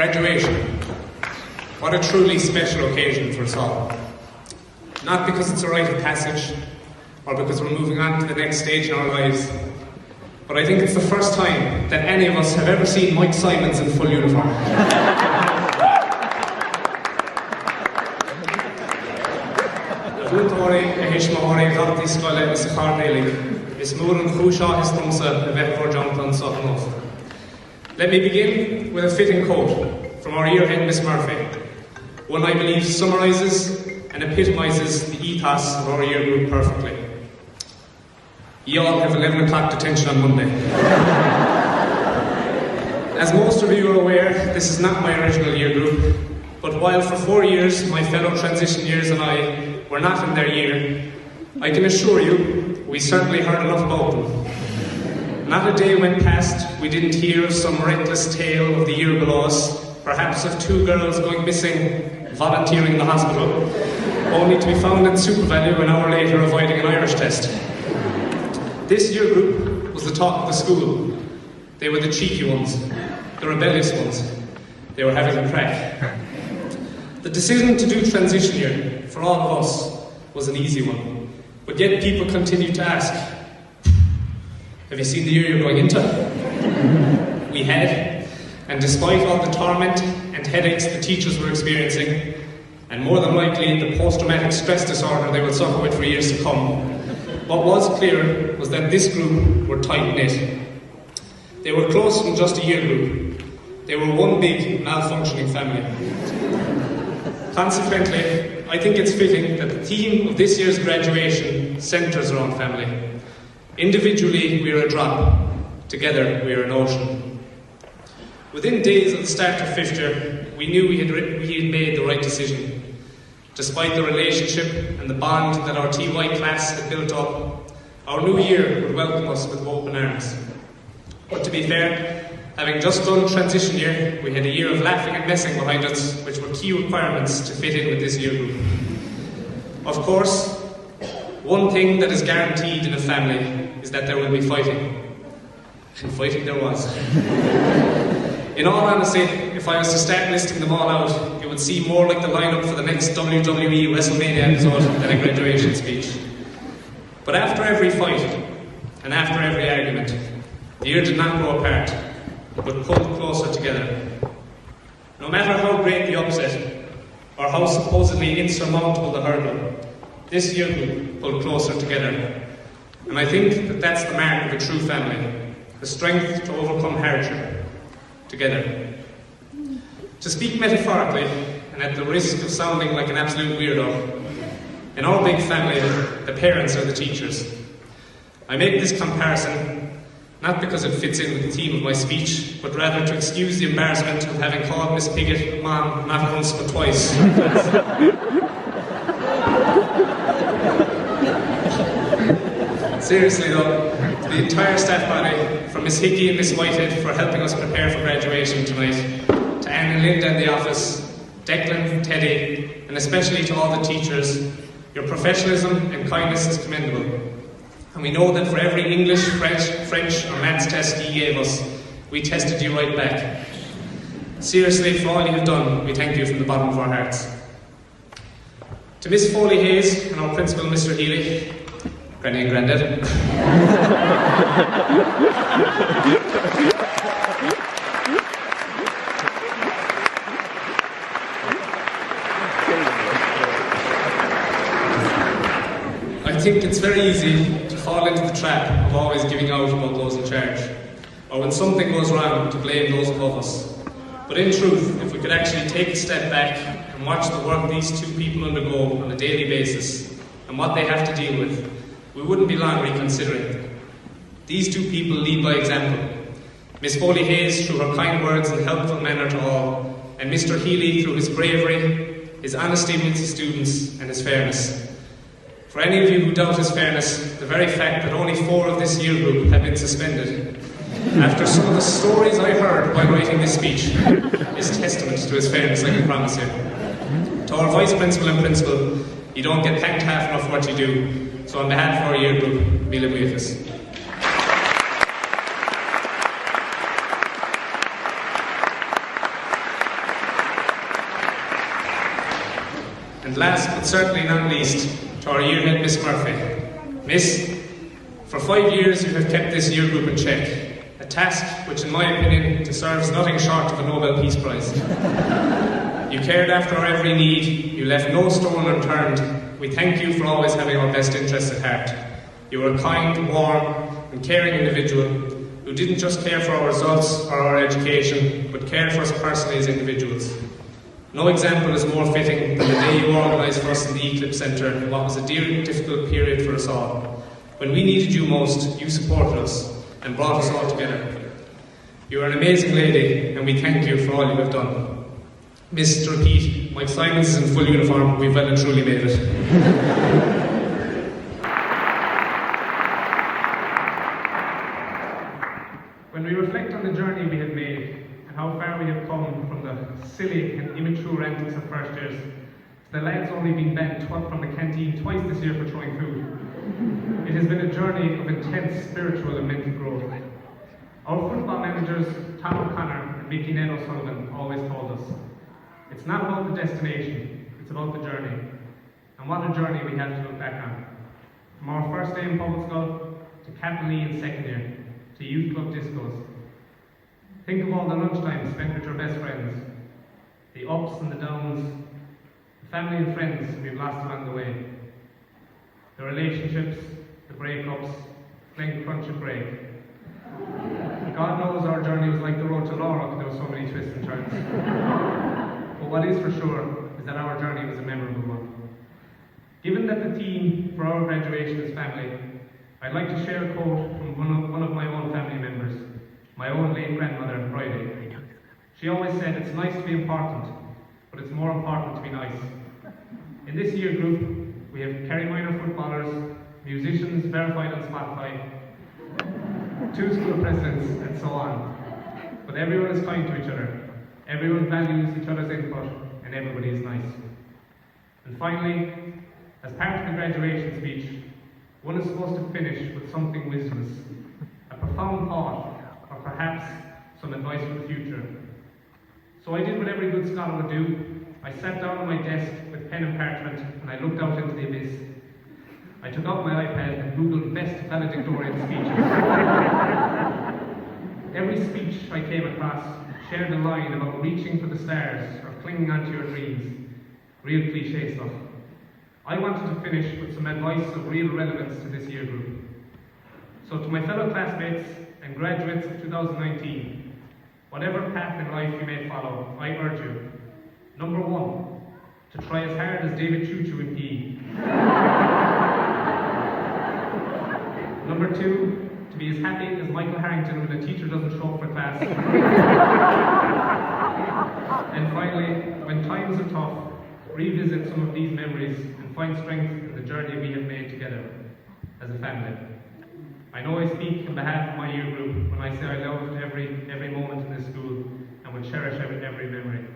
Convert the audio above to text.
Graduation. What a truly special occasion for us all. Not because it's a rite of passage, or because we're moving on to the next stage in our lives, but I think it's the first time that any of us have ever seen Mike Simons in full uniform. Let me begin with a fitting quote from our year-end Miss Murphy, one I believe summarises and epitomises the ethos of our year group perfectly. You all have 11 o'clock detention on Monday. As most of you are aware, this is not my original year group, but while for 4 years my fellow transition years and I were not in their year, I can assure you we certainly heard enough about them. Not a day went past we didn't hear of some reckless tale of the year below us, perhaps of 2 girls going missing, volunteering in the hospital, only to be found in SuperValu an hour later avoiding an Irish test. This year group was the talk of the school. They were the cheeky ones, the rebellious ones. They were having a crack. The decision to do transition year, for all of us, was an easy one. But yet people continued to ask, have you seen the year you're going into? We had, and despite all the torment and headaches the teachers were experiencing, and more than likely the post-traumatic stress disorder they will suffer with for years to come, what was clear was that this group were tight-knit. They were closer than just a year group. They were one big, malfunctioning family. Consequently, I think it's fitting that the theme of this year's graduation centres around family. Individually, we are a drop. Together, we are an ocean. Within days of the start of 5th year, we knew we had made the right decision. Despite the relationship and the bond that our TY class had built up, our new year would welcome us with open arms. But to be fair, having just done transition year, we had a year of laughing and messing behind us, which were key requirements to fit in with this year group. Of course, one thing that is guaranteed in a family is that there will be fighting. And fighting there was. In all honesty, if I was to start listing them all out, it would seem more like the lineup for the next WWE WrestleMania episode than a graduation speech. But after every fight, and after every argument, the year did not grow apart, but pulled closer together. No matter how great the upset, or how supposedly insurmountable the hurdle, this year group pulled closer together. And I think that that's the mark of a true family, the strength to overcome hardship, together. To speak metaphorically, and at the risk of sounding like an absolute weirdo, in our big family, the parents are the teachers. I make this comparison not because it fits in with the theme of my speech, but rather to excuse the embarrassment of having called Miss Piggott Mom not once but twice. Seriously though, to the entire staff body, from Miss Hickey and Miss Whitehead for helping us prepare for graduation tonight, to Anne and Linda in the office, Declan, Teddy, and especially to all the teachers, your professionalism and kindness is commendable. And we know that for every English, French or maths test you gave us, we tested you right back. Seriously, for all you have done, we thank you from the bottom of our hearts. To Miss Foley-Hayes and our principal, Mr. Healy, Granny and Grandad. I think it's very easy to fall into the trap of always giving out about those in charge, or when something goes wrong, to blame those above us. But in truth, if we could actually take a step back and watch the work these 2 people undergo on a daily basis, and what they have to deal with, we wouldn't be long reconsidering. These 2 people lead by example. Miss Foley-Hayes through her kind words and helpful manner to all, and Mr. Healy through his bravery, his honesty with his students, and his fairness. For any of you who doubt his fairness, the very fact that only 4 of this year group have been suspended, after some of the stories I heard while writing this speech, is testament to his fairness, I can promise you. To our Vice Principal and Principal, you don't get thanked half enough for what you do, so on behalf of our year group, Mila Buiffis. And last but certainly not least, to our yearhead, Miss Murphy. Miss, for 5 years you have kept this year group in check, a task which in my opinion deserves nothing short of a Nobel Peace Prize. You cared after our every need, you left no stone unturned. We thank you for always having our best interests at heart. You were a kind, warm and caring individual who didn't just care for our results or our education, but cared for us personally as individuals. No example is more fitting than the day you organised for us in the Eclipse Centre in what was a dear and difficult period for us all. When we needed you most, you supported us and brought us all together. You are an amazing lady and we thank you for all you have done. Miss, to repeat, Mike Simons is in full uniform, we've well and truly made it. When we reflect on the journey we have made and how far we have come from the silly and immature antics of first years to the lads only being banned from the canteen twice this year for throwing food, it has been a journey of intense spiritual and mental growth. Our football managers, Tom O'Connor and Mickey Ned O'Sullivan, always told us, it's not about the destination, it's about the journey. And what a journey we have to look back on. From our first day in public school to Capital E in second year, to youth club discos. Think of all the lunchtimes spent with your best friends, the ups and the downs, the family and friends we've lost along the way, the relationships, the breakups, playing crunch and break. God knows our journey was like the road to Laura, there were so many twists and turns. But what is for sure is that our journey was a memorable one. Given that the theme for our graduation is family, I'd like to share a quote from one of my own family members, my own late grandmother, Friday. She always said, it's nice to be important, but it's more important to be nice. In this year group, we have Kerry Minor footballers, musicians verified on Spotify, 2 school presidents, and so on. But everyone is kind to each other, everyone values each other's input, and everybody is nice. And finally, as part of the graduation speech, one is supposed to finish with something wisdomous, a profound thought, or perhaps some advice for the future. So I did what every good scholar would do. I sat down at my desk with pen and parchment, and I looked out into the abyss. I took out my iPad and Googled best valedictorian speeches. Every speech I came across shared a line about reaching for the stars or clinging onto your dreams. Real cliche stuff. I wanted to finish with some advice of real relevance to this year group. So to my fellow classmates and graduates of 2019, whatever path in life you may follow, I urge you, number 1, to try as hard as David Choo-Choo in PE. Number 2, to be as happy as Michael Harrington when the teacher doesn't show up for class. And finally, when times are tough, revisit some of these memories and find strength in the journey we have made together as a family. I know I speak on behalf of my year group when I say I loved every moment in this school and will cherish every memory.